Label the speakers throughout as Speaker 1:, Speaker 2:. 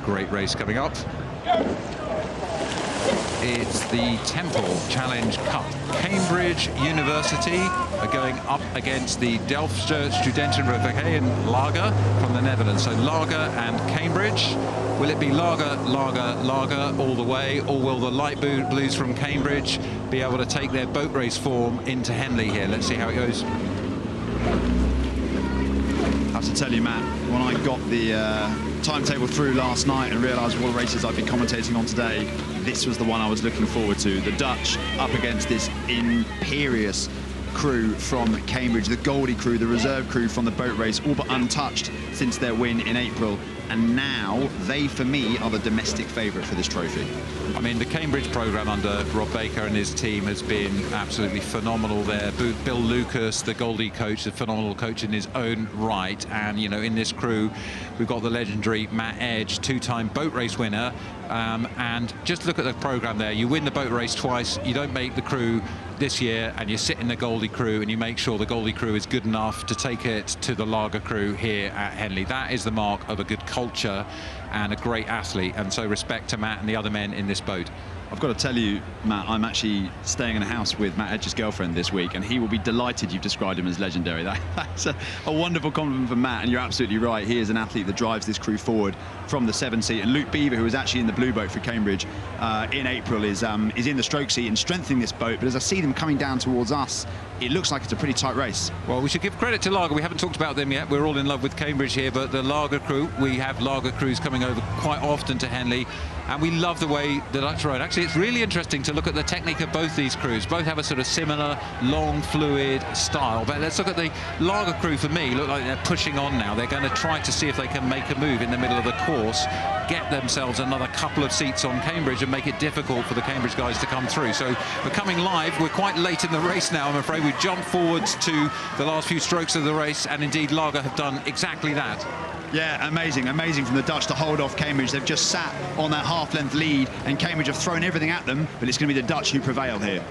Speaker 1: Great race coming up. It's the Temple Challenge Cup. Cambridge University are going up against the D.S.R Studenten Vereniging Laga from the Netherlands. So Laga and Cambridge. Will it be Laga, Laga, Laga all the way, or will the light blues from Cambridge be able to take their boat race form into Henley here? Let's see how it goes.
Speaker 2: I have to tell you, Matt, when I got the timetable through last night and realised what races I'd be commentating on today, this was the one I was looking forward to. The Dutch up against this imperious crew from Cambridge, the Goldie crew, the reserve crew from the boat race, all but untouched since their win in April. And now they, for me, are the domestic favourite for this trophy.
Speaker 1: I mean, the Cambridge programme under Rob Baker and his team has been absolutely phenomenal there. Bill Lucas, the Goldie coach, a phenomenal coach in his own right. And, you know, in this crew, we've got the legendary Matt Edge, two-time boat race winner. And just look at the programme there. You win the boat race twice, you don't make the crew this year, and you sit in the Goldie crew and you make sure the Goldie crew is good enough to take it to the Laga crew here at Henley. That is the mark of a good culture and a great athlete, and so respect to Matt and the other men in this boat.
Speaker 2: I've got to tell you, Matt, I'm actually staying in a house with Matt Edge's girlfriend this week, and he will be delighted you've described him as legendary. That's a wonderful compliment from Matt, and you're absolutely right. He is an athlete that drives this crew forward from the 7 seat. And Luke Beaver, who was actually in the blue boat for Cambridge in April, is in the stroke seat and strengthening this boat. But as I see them coming down towards us, it looks like it's a pretty tight race.
Speaker 1: Well, we should give credit to Laga. We haven't talked about them yet. We're all in love with Cambridge here, but the Laga crew, we have Laga crews coming over quite often to Henley, and we love the way the Dutch ride. Actually, it's really interesting to look at the technique of both these crews. Both have a sort of similar, long, fluid style. But let's look at the Laga crew. For me, look like they're pushing on now. They're going to try to see if they can make a move in the middle of the course, get themselves another couple of seats on Cambridge and make it difficult for the Cambridge guys to come through. So we're coming live. We're quite late in the race now, I'm afraid. We've jumped forwards to the last few strokes of the race, and indeed Laga have done exactly that.
Speaker 2: Yeah, amazing from the Dutch to hold off Cambridge. They've just sat on that half-length lead, and Cambridge have thrown everything at them, but it's going to be the Dutch who prevail here.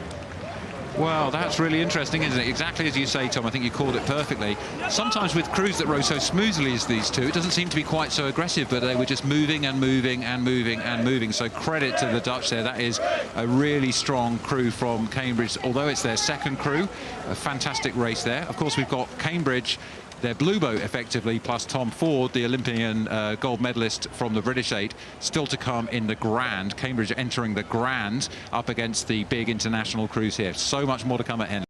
Speaker 1: Well, that's really interesting, isn't it? Exactly as you say, Tom. I think you called it perfectly. Sometimes with crews that row so smoothly as these two, it doesn't seem to be quite so aggressive, but they were just moving and moving and moving and moving. So credit to the Dutch there. That is a really strong crew from Cambridge, although it's their second crew. A fantastic race there. Of course, we've got Cambridge, their blue boat effectively, plus Tom Ford, the Olympian gold medalist from the British 8, still to come in the Grand. Cambridge entering the Grand up against the big international crews here. So much more to come at Henley.